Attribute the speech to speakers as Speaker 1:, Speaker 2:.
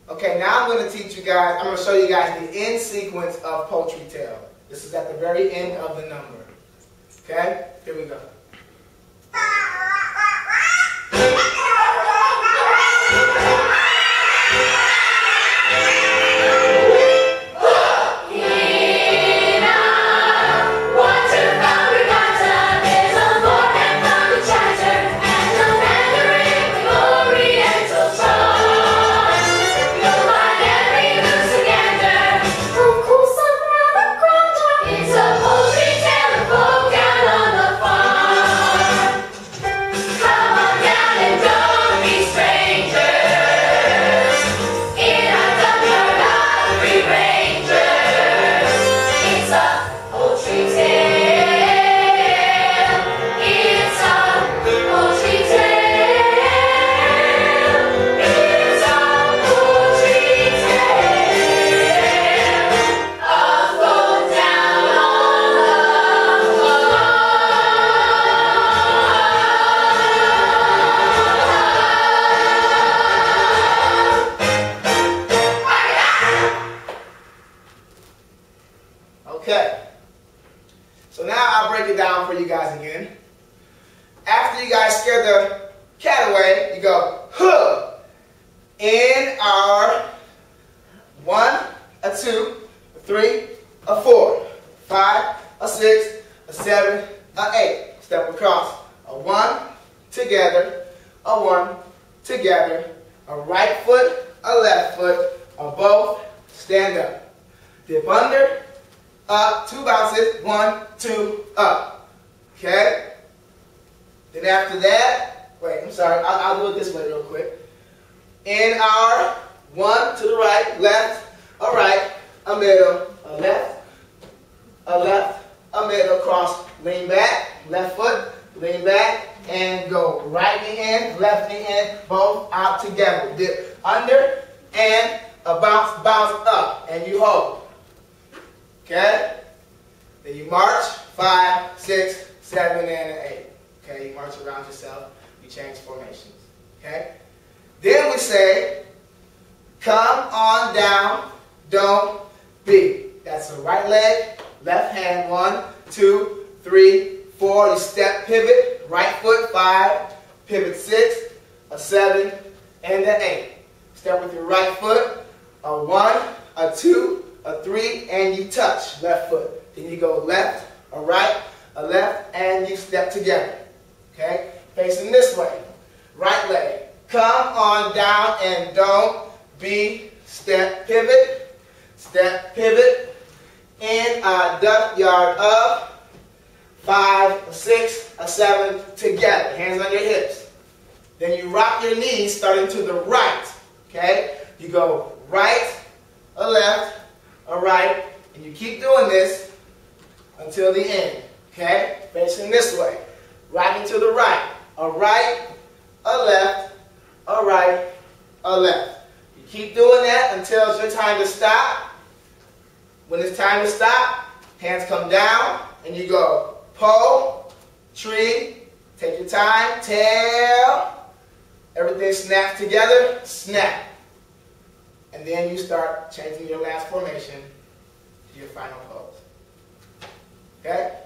Speaker 1: Okay, now I'm going to teach you guys, I'm going to show you guys the end sequence of poultry tail. This is at the very end of the number. Okay, here we go. Okay, so now I'll break it down for you guys again. After you guys scare the cat away, you go, huh, in our 1, a 2, a 3, a 4, 5, a 6, a 7, a 8. Step across, a 1, together, a 1, together, a right foot, a left foot, a both, stand up. Dip under, up, 2 bounces, 1, 2, up. Okay? Then after that, wait, I'm sorry, I'll do it this way real quick. In our 1 to the right, left, a right, a middle, a left, a middle, cross, lean back, left foot, lean back, and go right knee in, left knee in, both out together. Dip under, and a bounce, bounce up, and you hold. Okay? Then you march, 5, 6, 7, and an 8. Okay? You march around yourself. You change formations. Okay? Then we say, come on down, don't beat. That's the right leg, left hand, 1, 2, 3, 4. You step, pivot, right foot, 5, pivot 6, a 7, and an 8. Step with your right foot, a 1, a 2, a 3, and you touch, left foot. Then you go left, a right, a left, and you step together. Okay? Facing this way. Right leg. Come on down and don't be step, pivot, in a duck yard of 5, a 6, a 7, together. Hands on your hips. Then you rock your knees starting to the right. Okay? You go right, a left, a right, and you keep doing this until the end. Okay? Facing this way. Rocking to the right. A right, a left, a right, a left. You keep doing that until it's your time to stop. When it's time to stop, hands come down, and you go poultry. Take your time. Tail. Everything snaps together. Snap. And then you start changing your last formation to your final pose. Okay?